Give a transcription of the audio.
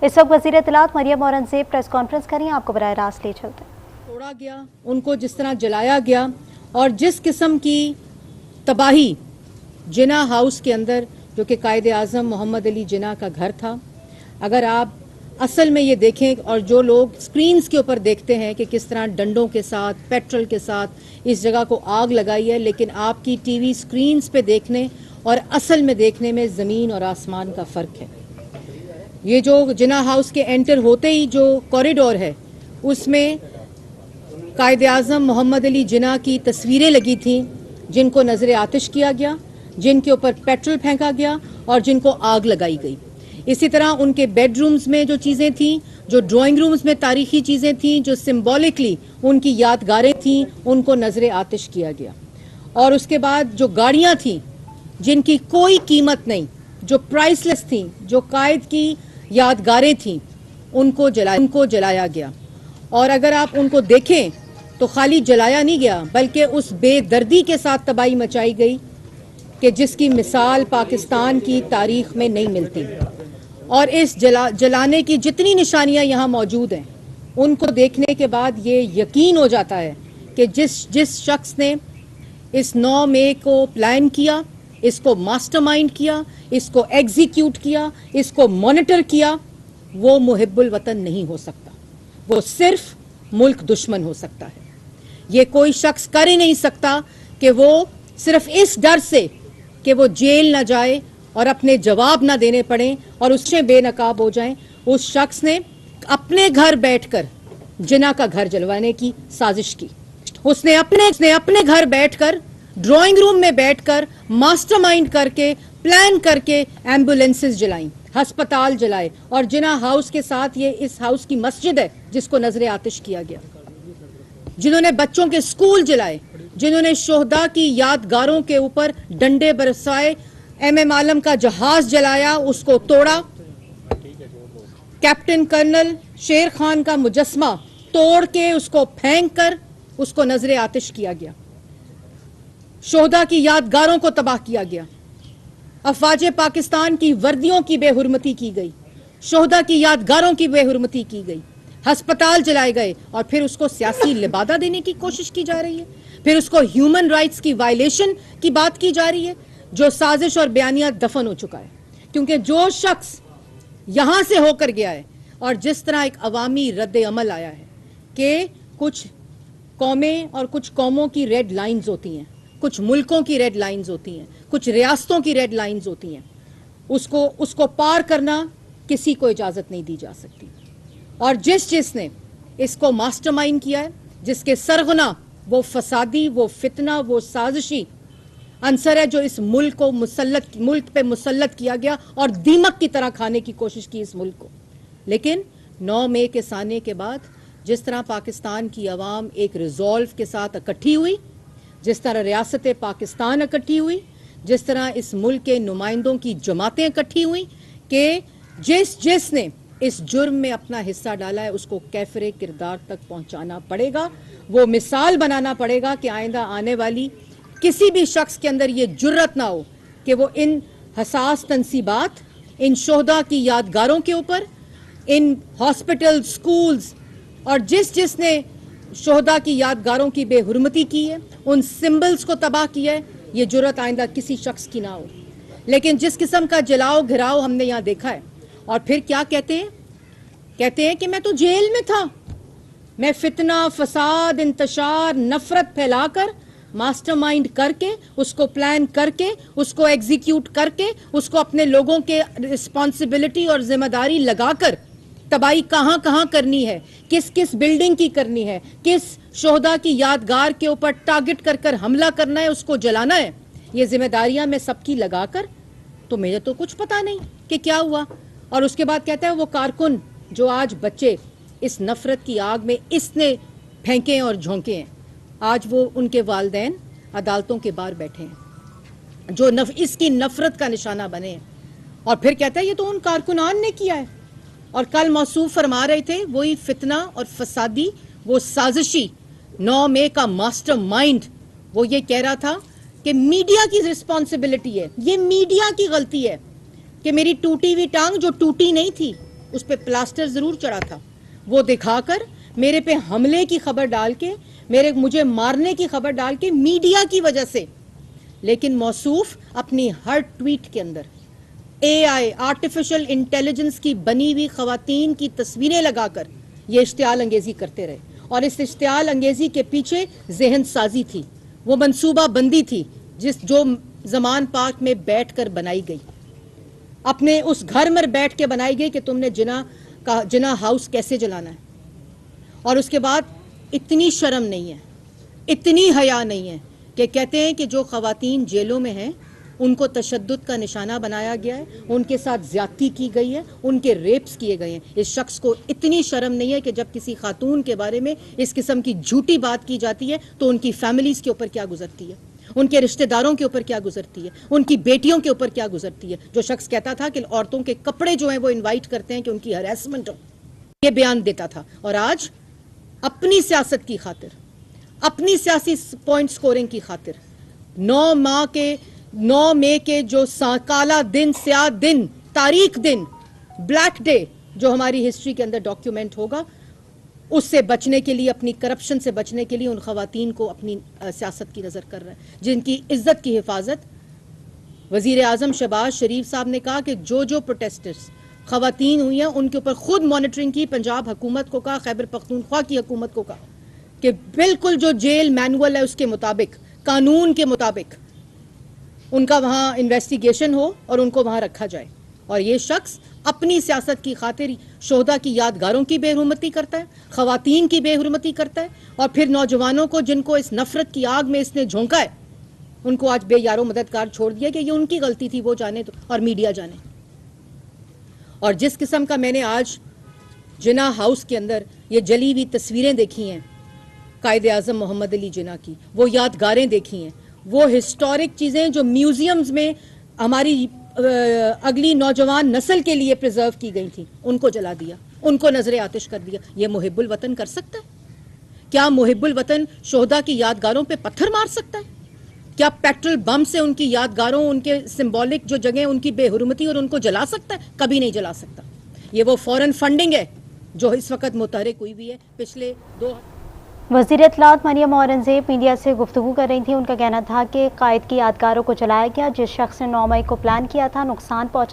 इस वक्त वज़ीर इत्तलात मरियम औरंगज़ेब प्रेस कॉन्फ्रेंस करें, आपको बराह रास्त ले चलते हैं। तोड़ा गया, उनको जिस तरह जलाया गया और जिस किस्म की तबाही जिना हाउस के अंदर, जो कि कायदे आज़म मोहम्मद अली जिना का घर था, अगर आप असल में ये देखें और जो लोग स्क्रीन्स के ऊपर देखते हैं कि किस तरह डंडों के साथ, पेट्रोल के साथ इस जगह को आग लगाई है, लेकिन आपकी टीवी स्क्रीन्स पे देखने और असल में देखने में ज़मीन और आसमान का फ़र्क है। ये जो जिना हाउस के एंटर होते ही जो कॉरिडोर है, उसमें कायदे आज़म मोहम्मद अली जिना की तस्वीरें लगी थीं, जिनको नज़र आतिश किया गया, जिनके ऊपर पेट्रोल फेंका गया और जिनको आग लगाई गई। इसी तरह उनके बेडरूम्स में जो चीज़ें थीं, जो ड्राइंग रूम्स में तारीखी चीज़ें थीं, जो सिम्बॉलिकली उनकी यादगारें थीं, उनको नज़र आतिश किया गया। और उसके बाद जो गाड़ियाँ थीं जिनकी कोई कीमत नहीं, जो प्राइसलेस थीं, जो कायद की यादगारें थीं, उनको जलाया गया। और अगर आप उनको देखें तो खाली जलाया नहीं गया, बल्कि उस बेदर्दी के साथ तबाही मचाई गई कि जिसकी मिसाल पाकिस्तान की तारीख में नहीं मिलती। और इस जलाने की जितनी निशानियां यहाँ मौजूद हैं, उनको देखने के बाद ये यकीन हो जाता है कि जिस शख्स ने इस 9 मई को प्लान किया, इसको मास्टरमाइंड किया, इसको एग्जीक्यूट किया, इसको मॉनिटर किया, वो मुहिब्बुल वतन नहीं हो सकता, वो सिर्फ मुल्क दुश्मन हो सकता है। ये कोई शख्स कर ही नहीं सकता कि वो सिर्फ इस डर से कि वो जेल ना जाए और अपने जवाब ना देने पड़े और उससे बेनकाब हो जाएं, उस शख्स ने अपने घर बैठकर जिना का घर जलवाने की साजिश की। उसने अपने घर बैठकर, ड्राइंग रूम में बैठकर मास्टरमाइंड करके, प्लान करके एम्बुलेंसेस जलाई, अस्पताल जलाए। और जिना हाउस के साथ ये इस हाउस की मस्जिद है जिसको नजर आतिश किया गया, जिन्होंने बच्चों के स्कूल जलाए, जिन्होंने शोहदा की यादगारों के ऊपर डंडे बरसाए, एमएम आलम का जहाज जलाया, उसको तोड़ा, कैप्टन कर्नल शेर खान का मुजस्मा तोड़ के उसको फेंक कर उसको नजर आतिश किया गया, शोहदा की यादगारों को तबाह किया गया, अफवाज पाकिस्तान की वर्दियों की बेहुरमती की गई, शोहदा की यादगारों की बेहुरमती की गई, अस्पताल जलाए गए और फिर उसको सियासी लिबादा देने की कोशिश की जा रही है, फिर उसको ह्यूमन राइट्स की वायलेशन की बात की जा रही है, जो साजिश और बयानिया दफन हो चुका है। क्योंकि जो शख्स यहां से होकर गया है और जिस तरह एक अवामी रद्द अमल आया है कि कुछ कौमें और कुछ कौमों की रेड लाइंस होती हैं, कुछ मुल्कों की रेड लाइंस होती हैं, कुछ रियासतों की रेड लाइंस होती हैं, उसको पार करना किसी को इजाजत नहीं दी जा सकती। और जिसने इसको मास्टरमाइंड किया है, जिसके सरगना वो फसादी, वो फितना, वो साजिशी अंसर है जो इस मुल्क पे मुसल्लत किया गया और दीमक की तरह खाने की कोशिश की इस मुल्क को। लेकिन 9 मई के साने के बाद जिस तरह पाकिस्तान की अवाम एक रिजॉल्व के साथ इकट्ठी हुई, जिस तरह रियासत पाकिस्तान इकट्ठी हुई, जिस तरह इस मुल्क के नुमाइंदों की जमातें इकट्ठी हुई कि जिसने इस जुर्म में अपना हिस्सा डाला है उसको कैफरे किरदार तक पहुंचाना पड़ेगा, वो मिसाल बनाना पड़ेगा कि आइंदा आने वाली किसी भी शख्स के अंदर ये जुर्रत ना हो कि वो इन हसास तनसीबात, इन शोहदा की यादगारों के ऊपर, इन हॉस्पिटल, स्कूल्स और जिसने शोहदा की यादगारों की बेहुरमती की है, उन सिंबल्स को तबाह किया है, ये जुर्रत आइंदा किसी शख्स की ना हो। लेकिन जिस किस्म का जलाओ घिराव हमने यहाँ देखा है, और फिर क्या कहते हैं कि मैं तो जेल में था, मैं फितना, फसाद, इंतशार, नफरत फैलाकर, मास्टरमाइंड करके, उसको प्लान करके, उसको एग्जीक्यूट करके, उसको अपने लोगों के रिस्पॉन्सिबिलिटी और जिम्मेदारी लगाकर तबाही कहां कहां करनी है, किस किस बिल्डिंग की करनी है, किस शोहदा की यादगार के ऊपर टारगेट कर कर हमला करना है, उसको जलाना है, ये जिम्मेदारियां मैं सबकी लगाकर, तो मुझे तो कुछ पता नहीं कि क्या हुआ। और उसके बाद कहता है वो कारकुन जो आज बच्चे इस नफरत की आग में इसने फेंके और झोंके हैं, आज वो उनके वालिदैन अदालतों के बाहर बैठे हैं जो इसकी नफरत का निशाना बने हैं। और फिर कहता है ये तो उन कारकुनान ने किया है। और कल मौसूफ फरमा रहे थे वही फितना और फसादी, वो साजिशी 9 मई का मास्टरमाइंड, वो ये कह रहा था कि मीडिया की रिस्पॉन्सिबिलिटी है, ये मीडिया की गलती है कि मेरी टूटी हुई टांग जो टूटी नहीं थी اس پہ پلاسٹر ضرور چڑھا تھا، وہ دکھا کر میرے پہ حملے کی خبر ڈال کے، مجھے مارنے کی خبر ڈال کے میڈیا کی وجہ سے، لیکن موصوف اپنی ہر ٹویٹ کے اندر اے آئی آرٹیفیشل انٹیلیجنس کی بنی ہوئی خواتین کی تصویریں لگا کر یہ اشتعال انگیزی کرتے رہے. اور اس اشتعال انگیزی کے پیچھے ذہن سازی تھی، وہ منصوبہ بندی تھی جو زمان پاک میں بیٹھ کر بنائی گئی، اپنے اس گھر میں بیٹھ کے بنائی گئی کہ تم نے جنا ہاؤس کیسے جلانا ہے. اور اس کے بعد اتنی شرم نہیں ہے، اتنی حیا نہیں ہے کہ کہتے ہیں کہ جو خواتین جیلوں میں ہیں ان کو تشدد کا نشانہ بنایا گیا ہے، ان کے ساتھ زیادتی کی گئی ہے، ان کے ریپس کیے گئے ہیں. اس شخص کو اتنی شرم نہیں ہے کہ جب کسی خاتون کے بارے میں اس قسم کی جھوٹی بات کی جاتی ہے تو ان کی فیملیز کے اوپر کیا گزرتی ہے، ان کے رشتہ داروں کے اوپر کیا گزرتی ہے، ان کی بیٹیوں کے اوپر کیا گزرتی ہے. جو شخص کہتا تھا کہ عورتوں کے کپڑے جو ہیں وہ انوائٹ کرتے ہیں کہ ان کی ہراسمنٹ ہو، یہ بیان دیتا تھا. اور آج اپنی سیاست کی خاطر، اپنی سیاسی پوائنٹ سکورنگ کی خاطر 9 مئی کے جو کالا دن، سیاہ دن، تاریخ دن، بلیک ڈے جو ہماری ہسٹری کے اندر ڈاکیومنٹ ہوگا، اس سے بچنے کے لیے، اپنی کرپشن سے بچنے کے لیے ان خواتین کو اپنی سیاست کی نظر کر رہا ہے، جن کی عزت کی حفاظت وزیر اعظم شہباز شریف صاحب نے کہا کہ جو پروٹیسٹرز خواتین ہوئی ہیں ان کے اوپر خود مانیٹرنگ کی. پنجاب حکومت کو کہا، خیبر پختونخوا کی حکومت کو کہا کہ بالکل جو جیل مینول ہے اس کے مطابق، قانون کے مطابق ان کا وہاں انویسٹیگیشن ہو اور ان کو وہاں رکھا جائے. اور یہ شخص اپنی سیاست کی خاطر شہداء کی یادگاروں کی بے حرمتی کرتا ہے، خواتین کی بے حرمتی کرتا ہے، اور پھر نوجوانوں کو جن کو اس نفرت کی آگ میں اس نے جھونکا ہے ان کو آج بے یارو مددگار چھوڑ دیا کہ یہ ان کی غلطی تھی، وہ جانے اور میڈیا جانے. اور جس قسم کا میں نے آج جناح ہاؤس کے اندر یہ جلی ہوئی تصویریں دیکھی ہیں قائد اعظم محمد علی جناح کی، وہ یادگاریں دیکھی ہیں، وہ ہسٹورک چیزیں جو میوزیمز میں ہماری اگلی نوجوان نسل کے لیے پریزرو کی گئی تھیں، ان کو جلا دیا، ان کو نظر آتش کر دیا. یہ محب الوطن کر سکتا ہے؟ کیا محب الوطن شہداء کی یادگاروں پہ پتھر مار سکتا ہے؟ کیا پیٹرول بم سے ان کی یادگاروں، ان کے سمبولک جو جگہیں ان کی بے حرمتی اور ان کو جلا سکتا ہے؟ کبھی نہیں جلا سکتا. یہ وہ فورن فنڈنگ ہے جو اس وقت متحرک ہوئی بھی ہے. پچھلے 2 وزیر اطلاعات مریم اورنگزیب میڈیا سے گفتگو کر رہی تھیں. ان کا کہنا تھا کہ قائد کی یادگاروں کو جلایا گیا، جس شخص نے 9 مئی کو پلان کیا تھا نقصان پہنچا